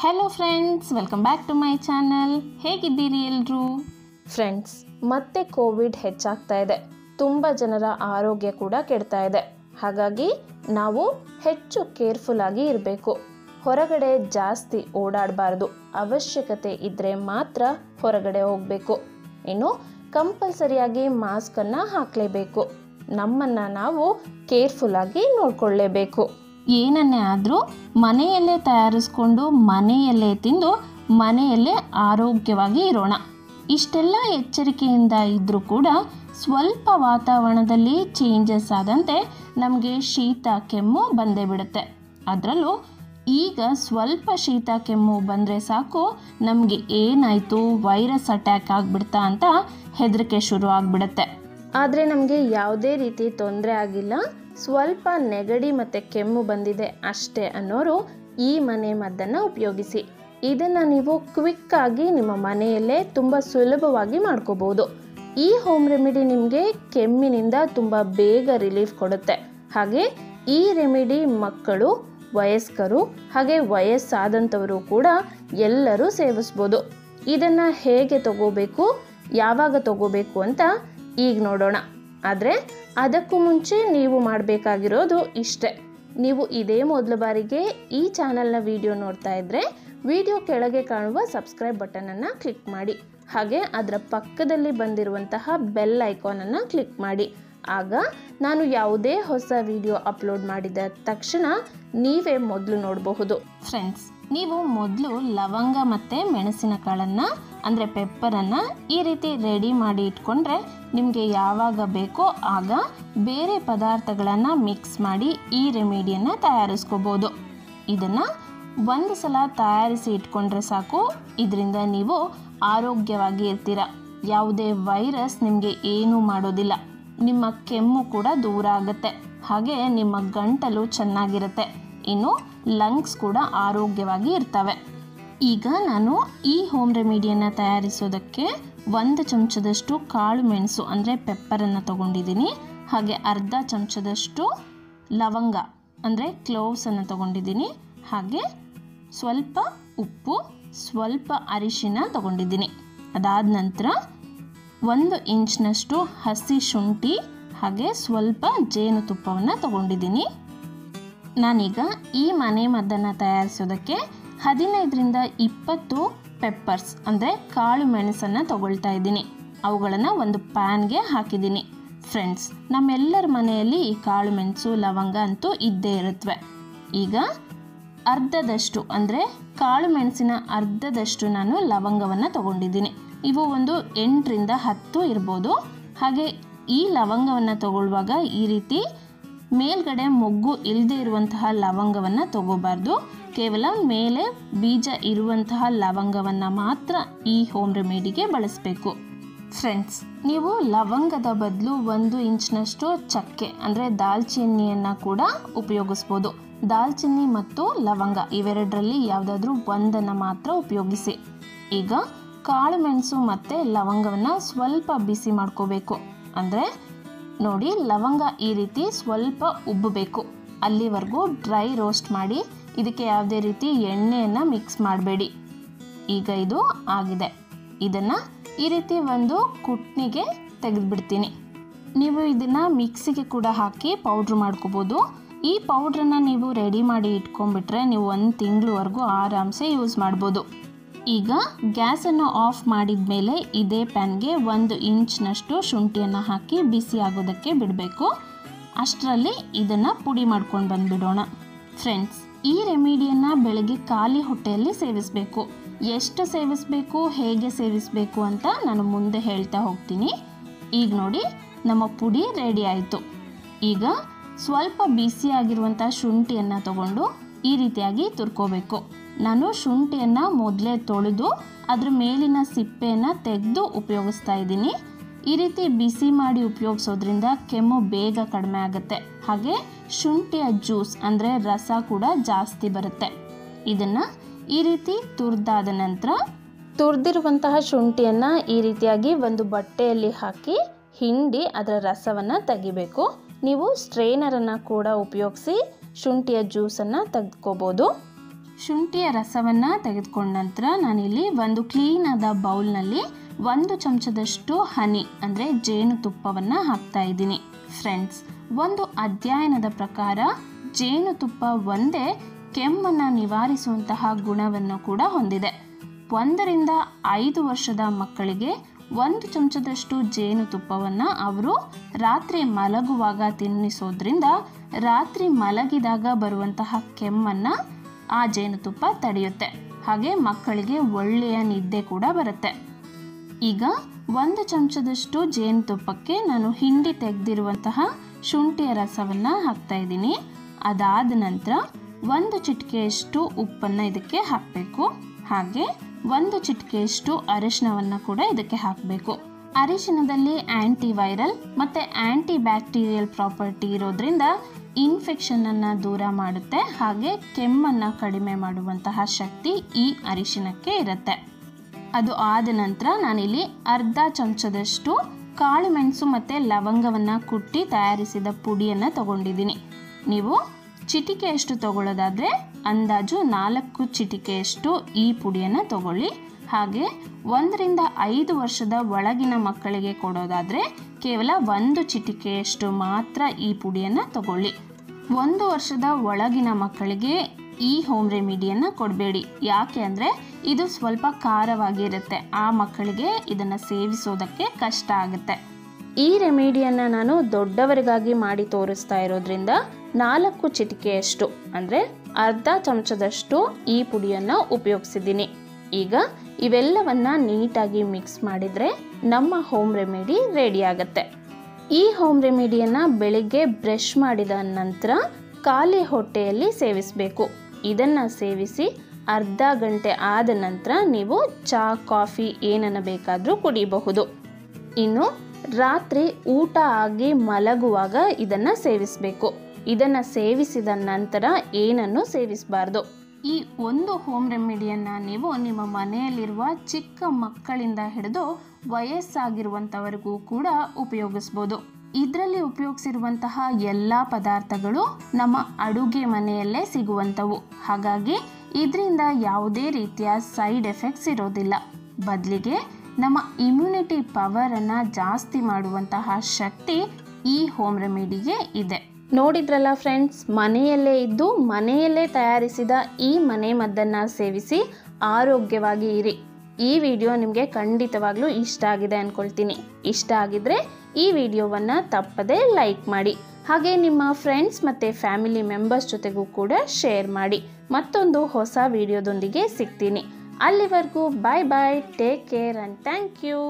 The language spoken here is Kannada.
Hello friends, welcome back to my channel. ಹೇಗಿದ್ದೀರಿ ಎಲ್ಲರೂ? ಫ್ರೆಂಡ್ಸ್, ಮತ್ತೆ ಕೋವಿಡ್ ಹೆಚ್ಚಾಗ್ತಾ ಇದೆ. ತುಂಬ ಜನರ ಆರೋಗ್ಯ ಕೂಡ ಕೆಡ್ತಾ ಇದೆ. ಹಾಗಾಗಿ ನಾವು ಹೆಚ್ಚು ಕೇರ್ಫುಲ್ ಆಗಿ ಇರಬೇಕು. ಹೊರಗಡೆ ಜಾಸ್ತಿ ಓಡಾಡಬಾರ್ದು. ಅವಶ್ಯಕತೆ ಇದ್ದರೆ ಮಾತ್ರ ಹೊರಗಡೆ ಹೋಗಬೇಕು. ಇನ್ನು ಕಂಪಲ್ಸರಿಯಾಗಿ ಮಾಸ್ಕನ್ನು ಹಾಕಲೇಬೇಕು. ನಮ್ಮನ್ನು ನಾವು ಕೇರ್ಫುಲ್ ಆಗಿ ನೋಡಿಕೊಳ್ಳೇಬೇಕು. ಏನನ್ನೇ ಆದರೂ ಮನೆಯಲ್ಲೇ ತಯಾರಿಸ್ಕೊಂಡು ಮನೆಯಲ್ಲೇ ತಿಂದು ಮನೆಯಲ್ಲೇ ಆರೋಗ್ಯವಾಗಿ ಇರೋಣ. ಇಷ್ಟೆಲ್ಲ ಎಚ್ಚರಿಕೆಯಿಂದ ಇದ್ದರೂ ಕೂಡ ಸ್ವಲ್ಪ ವಾತಾವರಣದಲ್ಲಿ ಚೇಂಜಸ್ ಆದಂತೆ ನಮಗೆ ಶೀತ ಕೆಮ್ಮು ಬಂದೇ ಬಿಡುತ್ತೆ. ಅದರಲ್ಲೂ ಈಗ ಸ್ವಲ್ಪ ಶೀತ ಕೆಮ್ಮು ಬಂದರೆ ಸಾಕು, ನಮಗೆ ಏನಾಯಿತು, ವೈರಸ್ ಅಟ್ಯಾಕ್ ಆಗಿಬಿಡ್ತಾ ಅಂತ ಹೆದರಿಕೆ ಶುರು ಆಗಿಬಿಡುತ್ತೆ. ಆದರೆ ನಮಗೆ ಯಾವುದೇ ರೀತಿ ತೊಂದರೆ ಆಗಿಲ್ಲ, ಸ್ವಲ್ಪ ನೆಗಡಿ ಮತ್ತು ಕೆಮ್ಮು ಬಂದಿದೆ ಅಷ್ಟೇ ಅನ್ನೋರು ಈ ಮನೆ ಮದ್ದನ್ನು ಉಪಯೋಗಿಸಿ. ಇದನ್ನು ನೀವು ಕ್ವಿಕ್ಕಾಗಿ ನಿಮ್ಮ ಮನೆಯಲ್ಲೇ ತುಂಬ ಸುಲಭವಾಗಿ ಮಾಡ್ಕೋಬೋದು. ಈ ಹೋಮ್ ರೆಮಿಡಿ ನಿಮಗೆ ಕೆಮ್ಮಿನಿಂದ ತುಂಬ ಬೇಗ ರಿಲೀಫ್ ಕೊಡುತ್ತೆ. ಹಾಗೆ ಈ ರೆಮಿಡಿ ಮಕ್ಕಳು, ವಯಸ್ಕರು ಹಾಗೆ ವಯಸ್ಸಾದಂಥವರು ಕೂಡ ಎಲ್ಲರೂ ಸೇವಿಸ್ಬೋದು. ಇದನ್ನು ಹೇಗೆ ತಗೋಬೇಕು, ಯಾವಾಗ ತಗೋಬೇಕು ಅಂತ ಈಗ ನೋಡೋಣ. ಆದರೆ ಅದಕ್ಕೂ ಮುಂಚೆ ನೀವು ಮಾಡಬೇಕಾಗಿರೋದು ಇಷ್ಟೇ. ನೀವು ಇದೇ ಮೊದಲ ಬಾರಿಗೆ ಈ ಚಾನಲ್ನ ವಿಡಿಯೋ ನೋಡ್ತಾ ಇದ್ದರೆ ವಿಡಿಯೋ ಕೆಳಗೆ ಕಾಣುವ ಸಬ್ಸ್ಕ್ರೈಬ್ ಬಟನನ್ನು ಕ್ಲಿಕ್ ಮಾಡಿ. ಹಾಗೆ ಅದರ ಪಕ್ಕದಲ್ಲಿ ಬಂದಿರುವಂತಹ ಬೆಲ್ ಐಕಾನನ್ನು ಕ್ಲಿಕ್ ಮಾಡಿ. ಆಗ ನಾನು ಯಾವುದೇ ಹೊಸ ವಿಡಿಯೋ ಅಪ್ಲೋಡ್ ಮಾಡಿದ ತಕ್ಷಣ ನೀವೇ ಮೊದಲು ನೋಡಬಹುದು. ಫ್ರೆಂಡ್ಸ್, ನೀವು ಮೊದಲು ಲವಂಗ ಮತ್ತು ಮೆಣಸಿನಕಾಳನ್ನು ಅಂದರೆ ಪೆಪ್ಪರನ್ನು ಈ ರೀತಿ ರೆಡಿ ಮಾಡಿ ಇಟ್ಕೊಂಡ್ರೆ ನಿಮಗೆ ಯಾವಾಗ ಬೇಕೋ ಆಗ ಬೇರೆ ಪದಾರ್ಥಗಳನ್ನು ಮಿಕ್ಸ್ ಮಾಡಿ ಈ ರೆಮಿಡಿಯನ್ನು ತಯಾರಿಸ್ಕೋಬೋದು. ಇದನ್ನು ಒಂದು ಸಲ ತಯಾರಿಸಿ ಇಟ್ಕೊಂಡ್ರೆ ಸಾಕು, ಇದರಿಂದ ನೀವು ಆರೋಗ್ಯವಾಗಿ ಇರ್ತೀರ. ಯಾವುದೇ ವೈರಸ್ ನಿಮಗೆ ಏನೂ ಮಾಡೋದಿಲ್ಲ. ನಿಮ್ಮ ಕೆಮ್ಮು ಕೂಡ ದೂರ ಆಗುತ್ತೆ. ಹಾಗೆ ನಿಮ್ಮ ಗಂಟಲು ಚೆನ್ನಾಗಿರುತ್ತೆ. ಇನ್ನು ಲಂಗ್ಸ್ ಕೂಡ ಆರೋಗ್ಯವಾಗಿ ಇರ್ತವೆ. ಈಗ ನಾನು ಈ ಹೋಮ್ ರೆಮಿಡಿಯನ್ನು ತಯಾರಿಸೋದಕ್ಕೆ 1 ಚಮಚದಷ್ಟು ಕಾಳು ಮೆಣಸು ಅಂದರೆ ಪೆಪ್ಪರನ್ನು ತೊಗೊಂಡಿದ್ದೀನಿ. ಹಾಗೆ ಅರ್ಧ ಚಮಚದಷ್ಟು ಲವಂಗ ಅಂದರೆ ಕ್ಲೋವ್ಸನ್ನು ತೊಗೊಂಡಿದ್ದೀನಿ. ಹಾಗೆ ಸ್ವಲ್ಪ ಉಪ್ಪು, ಸ್ವಲ್ಪ ಅರಿಶಿನ ತೊಗೊಂಡಿದ್ದೀನಿ. ಅದಾದ ನಂತರ 1 ಇಂಚ್ನಷ್ಟು ಹಸಿ ಶುಂಠಿ ಹಾಗೆ ಸ್ವಲ್ಪ ಜೇನುತುಪ್ಪವನ್ನು ತೊಗೊಂಡಿದ್ದೀನಿ. ನಾನೀಗ ಈ ಮನೆ ಮದ್ದನ್ನು ತಯಾರಿಸೋದಕ್ಕೆ 15ರಿಂದ 20 ಪೆಪ್ಪರ್ಸ್ ಅಂದರೆ ಕಾಳು ಮೆಣಸನ್ನು ತೊಗೊಳ್ತಾ ಇದ್ದೀನಿ. ಅವುಗಳನ್ನು ಒಂದು ಪ್ಯಾನ್ಗೆ ಹಾಕಿದ್ದೀನಿ. ಫ್ರೆಂಡ್ಸ್, ನಮ್ಮೆಲ್ಲರ ಮನೆಯಲ್ಲಿ ಈ ಕಾಳು ಮೆಣಸು ಲವಂಗ ಅಂತೂ ಇದ್ದೇ ಇರುತ್ತವೆ. ಈಗ ಅರ್ಧದಷ್ಟು ಅಂದರೆ ಕಾಳು ಮೆಣಸಿನ ಅರ್ಧದಷ್ಟು ನಾನು ಲವಂಗವನ್ನು ತೊಗೊಂಡಿದ್ದೀನಿ. ಇವು ಒಂದು 8ರಿಂದ 10 ಇರ್ಬೋದು. ಹಾಗೆ ಈ ಲವಂಗವನ್ನು ತಗೊಳ್ಳುವಾಗ ಈ ರೀತಿ ಮೇಲ್ಗಡೆ ಮೊಗ್ಗು ಇಲ್ಲದೆ ಇರುವಂತಹ ಲವಂಗವನ್ನು ತಗೋಬಾರ್ದು. ಕೇವಲ ಮೇಲೆ ಬೀಜ ಇರುವಂತಹ ಲವಂಗವನ್ನು ಮಾತ್ರ ಈ ಹೋಮ್ ರೆಮಿಡಿಗೆ ಬಳಸಬೇಕು. ಫ್ರೆಂಡ್ಸ್, ನೀವು ಲವಂಗದ ಬದಲು 1 ಇಂಚ್ನಷ್ಟು ಚಕ್ಕೆ ಅಂದರೆ ದಾಲ್ಚಿನ್ನಿಯನ್ನು ಕೂಡ ಉಪಯೋಗಿಸ್ಬೋದು. ದಾಲ್ಚಿನ್ನಿ ಮತ್ತು ಲವಂಗ ಇವೆರಡರಲ್ಲಿ ಯಾವುದಾದ್ರೂ ಒಂದನ್ನು ಮಾತ್ರ ಉಪಯೋಗಿಸಿ. ಈಗ ಕಾಳು ಮೆಣಸು ಮತ್ತು ಲವಂಗವನ್ನು ಸ್ವಲ್ಪ ಬಿಸಿ ಮಾಡ್ಕೋಬೇಕು. ಅಂದರೆ ನೋಡಿ, ಲವಂಗ ಈ ರೀತಿ ಸ್ವಲ್ಪ ಉಬ್ಬಬೇಕು. ಅಲ್ಲಿವರೆಗೂ ಡ್ರೈ ರೋಸ್ಟ್ ಮಾಡಿ. ಇದಕ್ಕೆ ಯಾವುದೇ ರೀತಿ ಎಣ್ಣೆಯನ್ನು ಮಿಕ್ಸ್ ಮಾಡಬೇಡಿ. ಈಗ ಇದು ಆಗಿದೆ. ಇದನ್ನು ಈ ರೀತಿ ಒಂದು ಕುಟ್ನಿಗೆ ತೆಗೆದುಬಿಡ್ತೀನಿ. ನೀವು ಇದನ್ನು ಮಿಕ್ಸಿಗೆ ಕೂಡ ಹಾಕಿ ಪೌಡ್ರ್ ಮಾಡ್ಕೋಬೋದು. ಈ ಪೌಡ್ರನ್ನು ನೀವು ರೆಡಿ ಮಾಡಿ ಇಟ್ಕೊಂಡ್ಬಿಟ್ರೆ ನೀವು 1 ತಿಂಗಳವರೆಗೂ ಆರಾಮ್ಸೆ ಯೂಸ್ ಮಾಡ್ಬೋದು. ಈಗ ಗ್ಯಾಸನ್ನು ಆಫ್ ಮಾಡಿದ ಮೇಲೆ ಇದೇ ಪ್ಯಾನ್ಗೆ 1 ಇಂಚ್ನಷ್ಟು ಶುಂಠಿಯನ್ನು ಹಾಕಿ ಬಿಸಿ ಆಗೋದಕ್ಕೆ ಬಿಡಬೇಕು. ಅಷ್ಟರಲ್ಲಿ ಇದನ್ನು ಪುಡಿ ಮಾಡ್ಕೊಂಡು ಬಂದುಬಿಡೋಣ. ಫ್ರೆಂಡ್ಸ್, ಈ ರೆಮಿಡಿಯನ್ನು ಬೆಳಗ್ಗೆ ಖಾಲಿ ಹೊಟ್ಟೆಯಲ್ಲಿ ಸೇವಿಸಬೇಕು. ಎಷ್ಟು ಸೇವಿಸಬೇಕು, ಹೇಗೆ ಸೇವಿಸಬೇಕು ಅಂತ ನಾನು ಮುಂದೆ ಹೇಳ್ತಾ ಹೋಗ್ತೀನಿ. ಈಗ ನೋಡಿ, ನಮ್ಮ ಪುಡಿ ರೆಡಿ ಆಯಿತು. ಈಗ ಸ್ವಲ್ಪ ಬಿಸಿಯಾಗಿರುವಂಥ ಶುಂಠಿಯನ್ನು ತಗೊಂಡು ಈ ರೀತಿಯಾಗಿ ತುರ್ಕೋಬೇಕು. ನಾನು ಶುಂಠಿಯನ್ನು ಮೊದಲೇ ತೊಳೆದು ಅದ್ರ ಮೇಲಿನ ಸಿಪ್ಪೆಯನ್ನು ತೆಗೆದು ಉಪಯೋಗಿಸ್ತಾ ಇದ್ದೀನಿ. ಈ ರೀತಿ ಬಿಸಿ ಮಾಡಿ ಉಪಯೋಗಿಸೋದ್ರಿಂದ ಕೆಮ್ಮು ಬೇಗ ಕಡಿಮೆ ಆಗುತ್ತೆ. ಹಾಗೆ ಶುಂಠಿಯ ಜ್ಯೂಸ್ ಅಂದರೆ ರಸ ಕೂಡ ಜಾಸ್ತಿ ಬರುತ್ತೆ. ಇದನ್ನು ಈ ರೀತಿ ತುರಿದಾದ ನಂತರ ತುರಿದಿರುವಂತಹ ಶುಂಠಿಯನ್ನು ಈ ರೀತಿಯಾಗಿ ಒಂದು ಬಟ್ಟೆಯಲ್ಲಿ ಹಾಕಿ ಹಿಂಡಿ ಅದರ ರಸವನ್ನು ತೆಗಿಬೇಕು. ನೀವು ಸ್ಟ್ರೈನರನ್ನು ಕೂಡ ಉಪಯೋಗಿಸಿ ಶುಂಠಿಯ ಜ್ಯೂಸನ್ನು ತೆಗೆದುಕೋಬೋದು. ಶುಂಠಿಯ ರಸವನ್ನು ತೆಗೆದುಕೊಂಡ ನಂತರ ನಾನಿಲ್ಲಿ ಒಂದು ಕ್ಲೀನಾದ ಬೌಲ್ನಲ್ಲಿ 1 ಚಮಚದಷ್ಟು ಹನಿ ಅಂದರೆ ಜೇನುತುಪ್ಪವನ್ನು ಹಾಕ್ತಾ ಇದ್ದೀನಿ. ಫ್ರೆಂಡ್ಸ್, ಒಂದು ಅಧ್ಯಯನದ ಪ್ರಕಾರ ಜೇನುತುಪ್ಪ ಒಂದೇ ಕೆಮ್ಮನ್ನು ನಿವಾರಿಸುವಂತಹ ಗುಣವನ್ನು ಕೂಡ ಹೊಂದಿದೆ. 1 ರಿಂದ 5 ವರ್ಷದ ಮಕ್ಕಳಿಗೆ 1 ಚಮಚದಷ್ಟು ಜೇನುತುಪ್ಪವನ್ನು ಅವರು ರಾತ್ರಿ ಮಲಗುವಾಗ ತಿನ್ನಿಸೋದ್ರಿಂದ ರಾತ್ರಿ ಮಲಗಿದಾಗ ಬರುವಂತಹ ಕೆಮ್ಮನ್ನು ಆ ಜೇನುತುಪ್ಪ ತಡೆಯುತ್ತೆ. ಹಾಗೆ ಮಕ್ಕಳಿಗೆ ಒಳ್ಳೆಯ ನಿದ್ದೆ ಕೂಡ ಬರುತ್ತೆ. ಈಗ 1 ಚಮಚದಷ್ಟು ಜೇನುತುಪ್ಪಕ್ಕೆ ನಾನು ಹಿಂಡಿ ತೆಗೆದಿರುವಂತಹ ಶುಂಠಿಯ ರಸವನ್ನು ಹಾಕ್ತಾ ಇದ್ದೀನಿ. ಅದಾದ ನಂತರ 1 ಚಿಟಿಕೆಯಷ್ಟು ಉಪ್ಪನ್ನು ಇದಕ್ಕೆ ಹಾಕಬೇಕು. ಹಾಗೆ 1 ಚಿಟಿಕೆಯಷ್ಟು ಅರಿಶಿನವನ್ನು ಕೂಡ ಇದಕ್ಕೆ ಹಾಕಬೇಕು. ಅರಿಶಿನದಲ್ಲಿ ಆ್ಯಂಟಿವೈರಲ್ ಮತ್ತು ಆ್ಯಂಟಿ ಬ್ಯಾಕ್ಟೀರಿಯಲ್ ಪ್ರಾಪರ್ಟಿ ಇರೋದ್ರಿಂದ ಇನ್ಫೆಕ್ಷನನ್ನು ದೂರ ಮಾಡುತ್ತೆ. ಹಾಗೆ ಕೆಮ್ಮನ್ನು ಕಡಿಮೆ ಮಾಡುವಂತಹ ಶಕ್ತಿ ಈ ಅರಿಶಿನಕ್ಕೆ ಇರುತ್ತೆ. ಅದು ಆದ ನಂತರ ನಾನಿಲ್ಲಿ ಅರ್ಧ ಚಮಚದಷ್ಟು ಕಾಳುಮೆಣಸು ಮತ್ತು ಲವಂಗವನ್ನು ಕುಟ್ಟಿ ತಯಾರಿಸಿದ ಪುಡಿಯನ್ನು ತಗೊಂಡಿದ್ದೀನಿ. ನೀವು ಚಿಟಿಕೆಯಷ್ಟು ತಗೊಳ್ಳೋದಾದರೆ ಅಂದಾಜು 4 ಚಿಟಿಕೆಯಷ್ಟು ಈ ಪುಡಿಯನ್ನು ತಗೊಳ್ಳಿ. ಹಾಗೆ 1 ರಿಂದ 5 ವರ್ಷದ ಒಳಗಿನ ಮಕ್ಕಳಿಗೆ ಕೊಡೋದಾದರೆ ಕೇವಲ 1 ಚಿಟಿಕೆಯಷ್ಟು ಮಾತ್ರ ಈ ಪುಡಿಯನ್ನು ತಗೊಳ್ಳಿ. 1 ವರ್ಷದ ಒಳಗಿನ ಮಕ್ಕಳಿಗೆ ಈ ಹೋಮ್ ರೆಮಿಡಿಯನ್ನು ಕೊಡಬೇಡಿ. ಯಾಕೆ ಅಂದರೆ ಇದು ಸ್ವಲ್ಪ ಖಾರವಾಗಿರುತ್ತೆ. ಆ ಮಕ್ಕಳಿಗೆ ಇದನ್ನು ಸೇವಿಸೋದಕ್ಕೆ ಕಷ್ಟ ಆಗುತ್ತೆ. ಈ ರೆಮಿಡಿಯನ್ನು ನಾನು ದೊಡ್ಡವರಿಗಾಗಿ ಮಾಡಿ ತೋರಿಸ್ತಾ ಇರೋದ್ರಿಂದ 4 ಚಿಟಿಕೆಯಷ್ಟು ಅಂದರೆ ಅರ್ಧ ಚಮಚದಷ್ಟು ಈ ಪುಡಿಯನ್ನು ಉಪಯೋಗಿಸಿದ್ದೀನಿ. ಈಗ ಇವೆಲ್ಲವನ್ನ ನೀಟಾಗಿ ಮಿಕ್ಸ್ ಮಾಡಿದರೆ ನಮ್ಮ ಹೋಮ್ ರೆಮಿಡಿ ರೆಡಿ ಆಗುತ್ತೆ. ಈ ಹೋಮ್ ರೆಮಿಡಿಯನ್ನು ಬೆಳಿಗ್ಗೆ ಬ್ರಷ್ ಮಾಡಿದ ನಂತರ ಖಾಲಿ ಹೊಟ್ಟೆಯಲ್ಲಿ ಸೇವಿಸಬೇಕು. ಇದನ್ನು ಸೇವಿಸಿ ಅರ್ಧ ಗಂಟೆ ಆದ ನಂತರ ನೀವು ಚಹಾ, ಕಾಫಿ ಏನನ್ನು ಬೇಕಾದರೂ ಕುಡಿಯಬಹುದು. ಇನ್ನು ರಾತ್ರಿ ಊಟ ಆಗಿ ಮಲಗುವಾಗ ಇದನ್ನು ಸೇವಿಸಬೇಕು. ಇದನ್ನು ಸೇವಿಸಿದ ನಂತರ ಏನನ್ನು ಸೇವಿಸಬಾರ್ದು. ಈ ಒಂದು ಹೋಮ್ ರೆಮಿಡಿಯನ್ನು ನೀವು ನಿಮ್ಮ ಮನೆಯಲ್ಲಿರುವ ಚಿಕ್ಕ ಮಕ್ಕಳಿಂದ ಹಿಡಿದು ವಯಸ್ಸಾಗಿರುವಂಥವರಿಗೂ ಕೂಡ ಉಪಯೋಗಿಸ್ಬೋದು. ಇದರಲ್ಲಿ ಉಪಯೋಗಿಸಿರುವಂತಹ ಎಲ್ಲ ಪದಾರ್ಥಗಳು ನಮ್ಮ ಅಡುಗೆ ಮನೆಯಲ್ಲೇ ಸಿಗುವಂಥವು. ಹಾಗಾಗಿ ಇದರಿಂದ ಯಾವುದೇ ರೀತಿಯ ಸೈಡ್ ಎಫೆಕ್ಟ್ಸ್ ಇರೋದಿಲ್ಲ. ಬದಲಿಗೆ ನಮ್ಮ ಇಮ್ಯುನಿಟಿ ಪವರನ್ನು ಜಾಸ್ತಿ ಮಾಡುವಂತಹ ಶಕ್ತಿ ಈ ಹೋಮ್ ರೆಮಿಡಿಗೆ ಇದೆ. ನೋಡಿದ್ರಲ್ಲ ಫ್ರೆಂಡ್ಸ್, ಮನೆಯಲ್ಲೇ ಇದ್ದು ಮನೆಯಲ್ಲೇ ತಯಾರಿಸಿದ ಈ ಮನೆ ಮದ್ದನ್ನು ಸೇವಿಸಿ ಆರೋಗ್ಯವಾಗಿ ಇರಿ. ಈ ವಿಡಿಯೋ ನಿಮಗೆ ಖಂಡಿತವಾಗ್ಲೂ ಇಷ್ಟ ಆಗಿದೆ ಅಂದ್ಕೊಳ್ತೀನಿ. ಇಷ್ಟ ಆಗಿದ್ರೆ ಈ ವಿಡಿಯೋವನ್ನು ತಪ್ಪದೇ ಲೈಕ್ ಮಾಡಿ. ಹಾಗೆ ನಿಮ್ಮ ಫ್ರೆಂಡ್ಸ್ ಮತ್ತು ಫ್ಯಾಮಿಲಿ ಮೆಂಬರ್ಸ್ ಜೊತೆಗೂ ಕೂಡ ಶೇರ್ ಮಾಡಿ. ಮತ್ತೊಂದು ಹೊಸ ವಿಡಿಯೋದೊಂದಿಗೆ ಸಿಗ್ತೀನಿ. ಅಲ್ಲಿವರೆಗೂ bye bye, take care and thank you.